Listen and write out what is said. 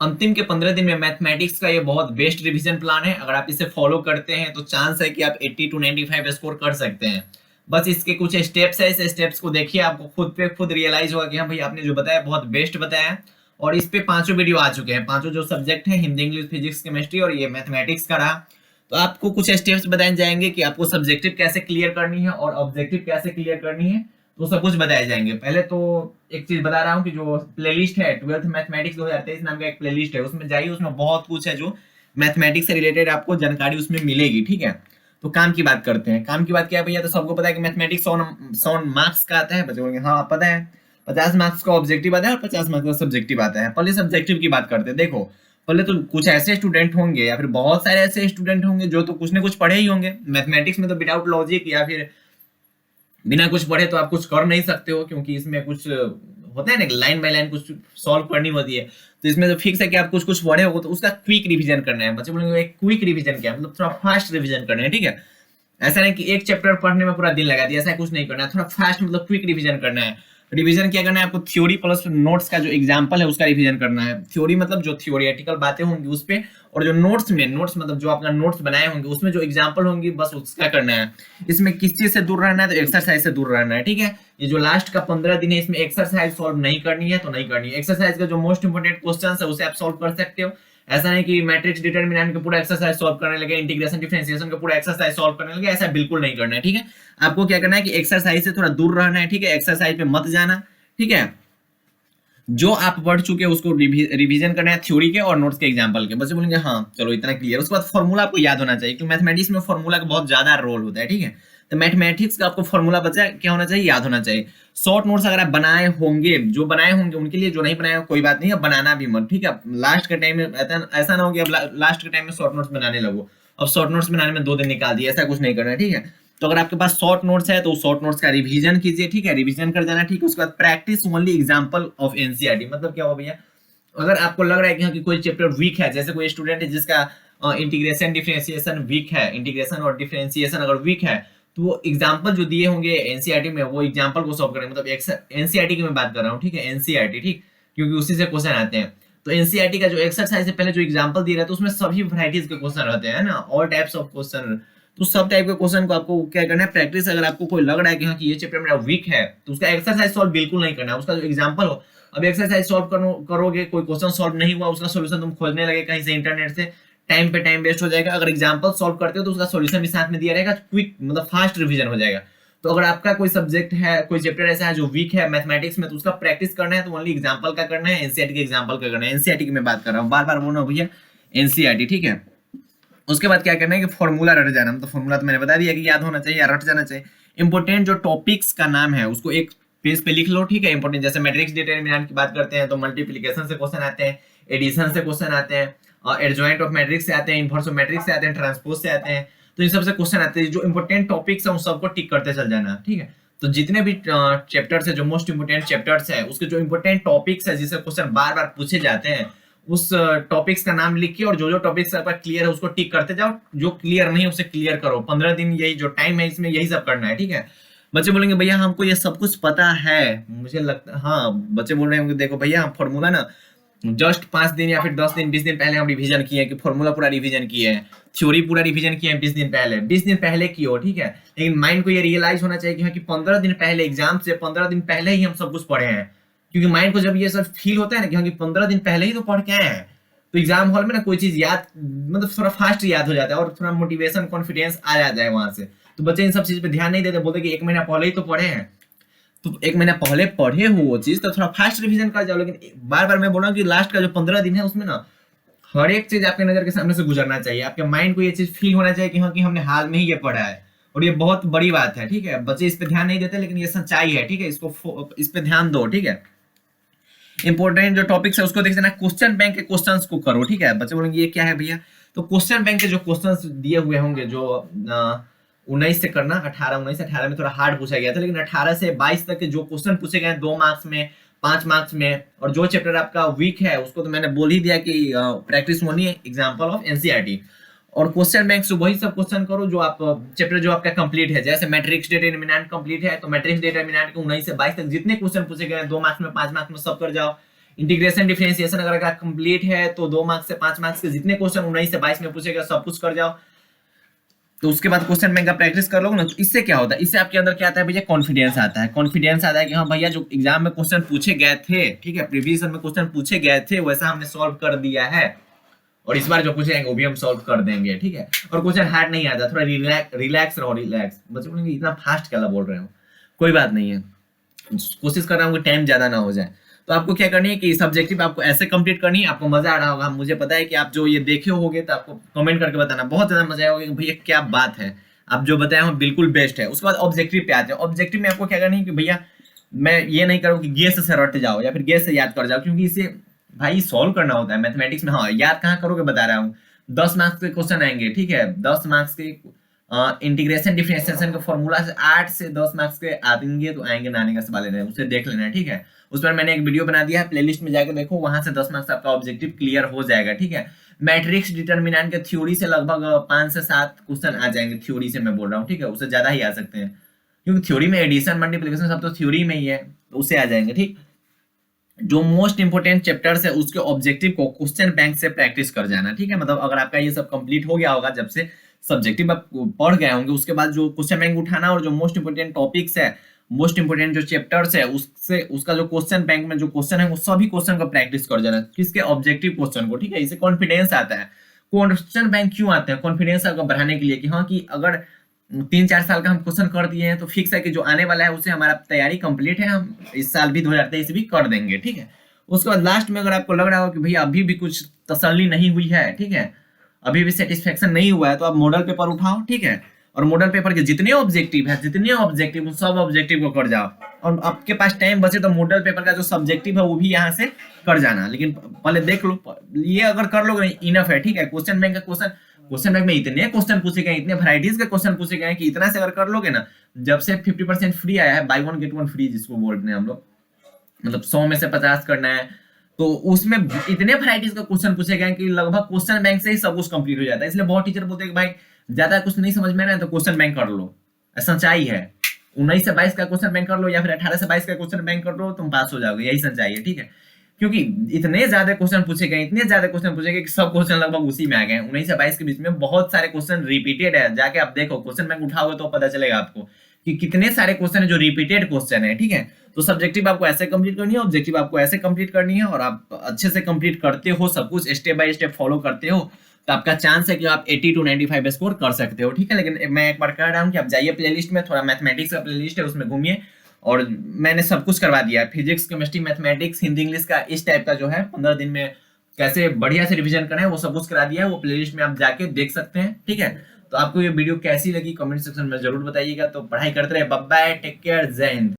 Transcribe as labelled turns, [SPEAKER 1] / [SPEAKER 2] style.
[SPEAKER 1] अंतिम के 15 दिन में मैथमेटिक्स का ये बहुत बेस्ट रिवीजन प्लान है। अगर आप इसे फॉलो करते हैं तो चांस है कि आप 80 टू 95 स्कोर कर सकते हैं। बस इसके कुछ स्टेप्स है, इस स्टेप्स को देखिए, आपको खुद पे खुद रियलाइज होगा कि हाँ भाई आपने जो बताया बहुत बेस्ट बताया है। और इस पे 5 वीडियो आ चुके हैं, 5 जो सब्जेक्ट है, हिंदी, इंग्लिश, फिजिक्स, केमिस्ट्री और ये मैथमेटिक्स का रहा। तो आपको कुछ स्टेप्स बताए जाएंगे कि आपको सब्जेक्टिव कैसे क्लियर करनी है और ऑब्जेक्टिव कैसे क्लियर करनी है, तो सब कुछ बताए जाएंगे। पहले तो एक चीज बता रहा हूँ कि जो प्लेलिस्ट है 12th मैथमेटिक्स 2023 नाम का एक प्लेलिस्ट है, उसमें जाइए, उसमें बहुत कुछ है जो मैथमेटिक्स से रिलेटेड आपको जानकारी उसमें मिलेगी। ठीक है, तो काम की बात करते हैं। काम की बात क्या है भैया, तो सबको पता है कि मैथमेटिक्स 100 मार्क्स का आता है। बच्चे बोलेंगे हाँ पता है, 50 मार्क्स का ऑब्जेक्टिव आता है और 50 मार्क्स का सब्जेक्टिव आता है। पहले सब्जेक्टिव की बात करते हैं। देखो, पहले तो कुछ ऐसे स्टूडेंट होंगे या फिर बहुत सारे ऐसे स्टूडेंट होंगे जो तो कुछ ना कुछ पढ़े ही होंगे मैथमेटिक्स में, तो विदाउट लॉजिक या फिर बिना कुछ पढ़े तो आप कुछ कर नहीं सकते हो, क्योंकि इसमें कुछ होता है ना, लाइन बाय लाइन कुछ सॉल्व करनी होती है। तो इसमें तो फिक्स है कि आप कुछ कुछ पढ़े हो, तो उसका क्विक रिवीजन करना है। बच्चे बोलेंगे एक क्विक रिवीजन क्या, मतलब थोड़ा फास्ट रिवीजन करना है। ठीक है, ऐसा नहीं कि एक चैप्टर पढ़ने में पूरा दिन लगा दिया, ऐसा कुछ नहीं करना है। थोड़ा फास्ट मतलब क्विक रिवीजन करना है। रिवीजन क्या करना है आपको, थ्योरी प्लस नोट्स का जो एग्जांपल है उसका रिवीजन करना है। थ्योरी मतलब जो थ्योरेटिकल बातें होंगी उस पे, और जो नोट्स में, नोट्स मतलब जो आपका नोट्स बनाए होंगे उसमें जो एग्जांपल होंगी बस उसका करना है। इसमें किस चीज से दूर रहना है, तो एक्सरसाइज से दूर रहना है। ठीक है, ये जो लास्ट का 15 दिन है इसमें एक्सरसाइज सॉल्व नहीं करनी है तो नहीं करनी है। एक्सरसाइज का जो मोस्ट इंपोर्टेंट क्वेश्चन है उसे आप सॉल्व कर सकते हो। ऐसा नहीं कि मैट्रिक्स डिटरमिनेंट का पूरा एक्सरसाइज सॉल्व करने लगे, इंटीग्रेशन डिफरेंशिएशन का पूरा एक्सरसाइज सॉल्व करने लगे, ऐसा बिल्कुल नहीं करना है। ठीक है, आपको क्या करना है कि एक्सरसाइज से थोड़ा दूर रहना है। ठीक है, एक्सरसाइज पे मत जाना। ठीक है, जो आप पढ़ चुके हैं उसको रिवीजन करना है, थ्योरी के और नोट्स के एग्जांपल के। बच्चे बोलेंगे हाँ चलो इतना क्लियर। उसके बाद फॉर्मूला आपको याद होना चाहिए, क्योंकि मैथमेटिक्स में फॉर्मूला का बहुत ज्यादा रोल होता है। ठीक है, तो मैथमेटिक्स का आपको फॉर्मूला बचा क्या होना चाहिए, याद होना चाहिए। शॉर्ट नोट्स अगर आप बनाए होंगे, जो बनाए होंगे उनके लिए, जो नहीं बनाए कोई बात नहीं, अब बनाना भी मत। ठीक है, लास्ट के टाइम में ऐसा ना हो कि अब लास्ट के टाइम में शॉर्ट नोट्स बनाने लगो, अब शॉर्ट नोट्स बनाने में 2 दिन निकाल दिए, ऐसा कुछ नहीं करना है। ठीक है, तो अगर आपके पास शॉर्ट नोट्स है तो शॉर्ट नोट्स का रिवीजन कीजिए। ठीक है, रिवीजन कर जाना। ठीक है, उसके बाद practice only example of NCERT. मतलब क्या हो भैया, अगर आपको लग रहा है कि हाँ कि कोई चैप्टर वीक है, जैसे कोई स्टूडेंट है जिसका इंटीग्रेशन डिफरेंशिएशन वीक है, इंटीग्रेशन और डिफरेंशिएशन अगर वीक है, तो वो एग्जांपल जो दिए होंगे एनसीईआरटी में वो एग्जांपल को सॉल्व करेंगे। मतलब एनसीईआरटी की मैं बात कर रहा हूँ। ठीक है, एनसीईआरटी, ठीक, क्योंकि उसी से क्वेश्चन आते हैं। तो एनसीईआरटी का जो एक्सरसाइज से पहले जो एग्जांपल दिए रहते हैं उसमें सभी वैरायटीज के क्वेश्चन रहते हैं ना, ऑल टाइप्स ऑफ क्वेश्चन। तो सब टाइप के क्वेश्चन को आपको क्या करना है, प्रैक्टिस। अगर आपको कोई लग रहा है कि हाँ कि ये चैप्टर मेरा वीक है, तो उसका एक्सरसाइज सॉल्व बिल्कुल नहीं करना है, उसका जो एग्जांपल हो। अब एक्सरसाइज सॉल्व करोगे, कोई क्वेश्चन सॉल्व नहीं हुआ, उसका सॉल्यूशन तुम खोजने लगे कहीं से इंटरनेट से, टाइम पे टाइम वेस्ट हो जाएगा। अगर एग्जांपल सॉल्व करते हो तो उसका सॉल्यूशन भी साथ में दिया रहेगा, क्विक मतलब फास्ट रिवीजन हो जाएगा। तो अगर आपका कोई सब्जेक्ट है, कोई चैप्टर ऐसा है जो वीक है मैथमेटिक्स में, तो उसका प्रैक्टिस करना है तो ओनली एग्जांपल का करना है, एनसीईआरटी के एग्जांपल का करना है। एनसीईआरटी की मैं बात कर रहा हूँ, बार बार बोल रहा हूँ भैया, एनसीईआरटी। ठीक है, उसके बाद क्या करना है कि फॉर्मूला रट जाना। मतलब फॉर्मूला तो मैंने बता दिया कि याद होना चाहिए या रट जाना चाहिए। इंपोर्टेंट जो टॉपिक्स का नाम है उसको एक पेज पे लिख लो। ठीक है, इंपोर्टेंट जैसे मैट्रिक्स डिटरमिनेंट की बात करते हैं तो मल्टीप्लिकेशन से क्वेश्चन आते हैं, एडिशन से क्वेश्चन आते हैं, एडजॉइंट ऑफ मैट्रिक्स से आते हैं, इनवर्स ऑफ मैट्रिक्स से आते हैं, ट्रांसपोज से आते हैं। तो इन सबसे क्वेश्चन आते हैं। जो इंपोर्टेंट टॉपिक्स है उन सबको टिक करते चल जाना। ठीक है, तो जितने भी चैप्टर्स है, जो मोस्ट इंपोर्टेंट चैप्टर्स है, उसके जो इंपोर्टेंट टॉपिक्स है जिससे क्वेश्चन बार बार पूछे जाते हैं, उस टॉपिक्स का नाम लिख के और जो जो टॉपिक्स आपका क्लियर है उसको टिक करते जाओ, जो क्लियर नहीं है उसे क्लियर करो। 15 दिन यही जो टाइम है इसमें यही सब करना है। ठीक है, बच्चे बोलेंगे भैया हमको ये सब कुछ पता है, मुझे लगता हाँ, बच्चे बोल रहे हैं देखो भैया हम फॉर्मूला ना जस्ट 5 दिन या फिर 10 दिन 20 दिन पहले हम रिवीजन किए हैं, कि फॉर्मूला पूरा रिवीजन किए हैं, थ्योरी पूरा रिवीजन किए हैं 20 दिन पहले, 20 दिन पहले की हो। ठीक है, लेकिन माइंड को ये रियलाइज होना चाहिए कि हाँ कि 15 दिन पहले, एग्जाम से 15 दिन पहले ही हम सब कुछ पढ़े हैं। क्योंकि माइंड को जब ये सब फील होता है ना कि हाँ कि 15 दिन पहले ही तो पढ़ के आए हैं, तो एग्जाम हॉल में ना कोई चीज याद मतलब थोड़ा फास्ट याद हो जाता है और थोड़ा मोटिवेशन कॉन्फिडेंस आ जाता है वहां से। तो बच्चे इन सब चीज पे ध्यान नहीं देते, बोलते कि 1 महीना पहले ही तो पढ़े हैं। तो 1 महीना पहले पढ़े हो वो चीज तो थोड़ा फास्ट रिवीजन कर जाओ। लेकिन बार बार मैं बोल रहा हूँ कि लास्ट का जो 15 दिन है उसमें ना हर एक चीज आपके नजर के सामने से गुजरना चाहिए, आपके माइंड को ये चीज फील होना चाहिए कि हाँ कि हमने हाल में ही ये पढ़ा है। और ये बहुत बड़ी बात है। ठीक है, बच्चे इस पे ध्यान नहीं देते लेकिन ये सच्चाई है। ठीक है, इस पे ध्यान दो। ठीक है, इंपोर्टेंट जो टॉपिक्स है उसको देख लेना, क्वेश्चन बैंक के क्वेश्चंस को करो। ठीक है, बच्चे बोलेंगे ये क्या है भैया, तो क्वेश्चन बैंक के जो क्वेश्चंस दिए हुए होंगे, जो 19 से करना, 18 में थोड़ा हार्ड पूछा गया था, लेकिन 18 से 22 तक के जो क्वेश्चन पूछे गए 2 मार्क्स में, 5 मार्क्स में, और जो चैप्टर आपका वीक है उसको तो मैंने बोल ही दिया कि प्रैक्टिस होनी है, एग्जाम्पल ऑफ एनसीईआरटी। और क्वेश्चन बैंक से वही सब क्वेश्चन करो जो आप चैप्टर जो आपका कंप्लीट है। जैसे मैट्रिक्स डिटरमिनेंट कंप्लीट है तो मैट्रिक्स डिटरमिनेंट के 19 से 22 तक जितने क्वेश्चन पूछे गए 2 मार्क्स में, 5 मार्क्स में, सब कर जाओ। इंटीग्रेशन डिफरेंशिएशन अगर का कंप्लीट है तो 2 मार्क्स से 5 मार्क्स के जितने क्वेश्चन 19 से 22 में पूछेगा सब कुछ कर जाओ। तो उसके बाद क्वेश्चन बैंक का प्रैक्टिस कर लोगे ना, तो इससे क्या होता है, इससे आपके अंदर क्या आता है भैया, कॉन्फिडेंस आता है। कॉन्फिडेंस आता है कि हाँ भैया जो एग्जाम में क्वेश्चन पूछे गए थे, ठीक है, प्रीवियस में क्वेश्चन पूछे गए थे वैसा हमने सॉल्व कर दिया है, और इस बार जो पूछेंगे वो भी हम सॉल्व कर देंगे, ठीक है। और क्वेश्चन हार्ड नहीं आता, थोड़ा रिलैक्स रहो, रिलैक्स। बच्चे बोलेंगे इतना फास्ट क्या बोल रहे हो, कोई बात नहीं है, कोशिश कर रहा हूँ कि टाइम ज्यादा ना हो जाए। तो आपको क्या करनी है कि सब्जेक्टिव आपको ऐसे कंप्लीट करनी है, आपको मजा आ रहा होगा, मुझे पता है कि आप जो ये देखे होगे तो आपको कमेंट करके बताना, बहुत ज्यादा मजा आएगा कि भैया क्या बात है, आप जो बताए हो बिल्कुल बेस्ट है। उसके बाद ऑब्जेक्टिव पे आते हैं। ऑब्जेक्टिव में आपको क्या करना है कि भैया मैं ये नहीं करूँ कि गेस से रट जाओ या फिर गेस से याद कर जाओ, क्योंकि इसे भाई सॉल्व करना होता है मैथमेटिक्स में। हाँ, याद कहाँ करोगे बता रहा हूँ, 10 मार्क्स के क्वेश्चन आएंगे, ठीक है, 10 मार्क्स के इंटीग्रेशन डिफरेंशिएशन का फॉर्मूला से 8 से 10 मार्क्स के आएंगे, तो आएंगे ना आने का सवाल है, उसे देख लेना है, ठीक है। उस पर मैंने एक वीडियो बना दिया है, प्लेलिस्ट में जाकर देखो, वहां से 10 मार्क्स आपका ऑब्जेक्टिव क्लियर हो जाएगा, ठीक है। मैट्रिक्स डिटर्मिनेंट के थ्योरी से लगभग 5 से 7 क्वेश्चन आ जाएंगे, थ्योरी से मैं बोल रहा हूँ, ठीक है, उससे ज्यादा ही आ सकते हैं, क्योंकि थ्योरी में एडिशन मल्टीप्लिकेशन सब तो थ्योरी में ही है, तो उससे आ जाएंगे, ठीक। जो मोस्ट इंपोर्टेंट चैप्टर्स है उसके ऑब्जेक्टिव को क्वेश्चन बैंक से प्रैक्टिस कर जाना, ठीक है। मतलब अगर आपका ये सब कंप्लीट हो गया होगा, जब से सब्जेक्टिव आप पढ़ गए होंगे, उसके बाद जो क्वेश्चन बैंक उठाना और जो मोस्ट इंपोर्टेंट टॉपिक्स है, मोस्ट इंपोर्टेंट जो चैप्टर्स है, उससे उसका जो क्वेश्चन बैंक में जो क्वेश्चन है वो सभी क्वेश्चन का प्रैक्टिस कर जाना, किसके ऑब्जेक्टिव क्वेश्चन को, ठीक है। इससे कॉन्फिडेंस आता है। क्वेश्चन बैंक क्यों आते हैं, कॉन्फिडेंस आपका बढ़ाने के लिए, कि हाँ कि अगर 3-4 साल का हम क्वेश्चन कर दिए हैं तो फिक्स है कि जो आने वाला है उससे हमारा तैयारी कंप्लीट है, हम इस साल भी 2023 भी कर देंगे, ठीक है। उसके बाद लास्ट में अगर आपको लग रहा हो कि भैया अभी भी कुछ तसल्ली नहीं हुई है, ठीक है, अभी भी सेटिस्फेक्शन नहीं हुआ है, तो आप मॉडल पेपर उठाओ, ठीक है, और मॉडल पेपर के जितने ऑब्जेक्टिव है, जितने ऑब्जेक्टिव सब ऑब्जेक्टिव को कर जाओ, और आपके पास टाइम बचे तो मॉडल पेपर का जो सब्जेक्टिव है वो भी यहाँ से कर जाना। लेकिन पहले देख लो, ये अगर कर लोगे इनफ है, ठीक है। क्वेश्चन बैंक का क्वेश्चन बैंक में इतने क्वेश्चन पूछे गए, इतने वैरायटीज के क्वेश्चन पूछे गए कि इतना से अगर कर लोगे ना, जब से 50% फ्री आया है, by one get one free जिसको बोलते हैं हम लोग, मतलब 100 में से 50 करना है, तो उसमें इतने वैरायटीज का क्वेश्चन पूछे गए कि लगभग क्वेश्चन बैंक से ही सब कुछ कंप्लीट हो जाता है। इसलिए बहुत टीचर बोलते हैं कि भाई ज्यादा कुछ नहीं समझ में ना तो क्वेश्चन बैंक कर लो, सच्चाई है। 19 से 22 का क्वेश्चन बैंक कर लो या फिर 18 से 22 का क्वेश्चन बैंक कर लो, तुम पास हो जाओगे, यही सच्चाई है, ठीक है। क्योंकि इतने ज्यादा क्वेश्चन पूछे गए, इतने ज्यादा क्वेश्चन पूछे गए कि सब क्वेश्चन लगभग उसी में आ गए। 19 से 22 के बीच में बहुत सारे क्वेश्चन रिपीटेड है, जाके आप देखो क्वेश्चन बैंक उठाओगे तो पता चलेगा आपको कि कितने सारे क्वेश्चन है जो रिपीटेड क्वेश्चन है, ठीक है। तो सब्जेक्टिव आपको ऐसे कंप्लीट करनी है, ऑब्जेक्टिव आपको ऐसे कंप्लीट करनी है, और आप अच्छे से कंप्लीट करते हो, सब कुछ स्टेप बाय स्टेप फॉलो करते हो, तो आपका चांस है कि आप 80 to 95 स्कोर कर सकते हो, ठीक है। लेकिन मैं एक बार कह रहा हूँ कि आप जाइए प्लेलिस्ट में, थोड़ा मैथमेटिक्स का प्लेलिस्ट है उसमें घूमिए, और मैंने सब कुछ करवा दिया है, physics, chemistry, mathematics, Hindi, English का इस टाइप का जो है 15 दिन में कैसे बढ़िया से रिवीजन करना है वो सब कुछ करा दिया है, वो प्लेलिस्ट में आप जाके देख सकते हैं, ठीक है। तो आपको ये वीडियो कैसी लगी कमेंट सेक्शन में जरूर बताइएगा। तो पढ़ाई करते रहे, बाय बाय, टेक केयर, जय हिंद।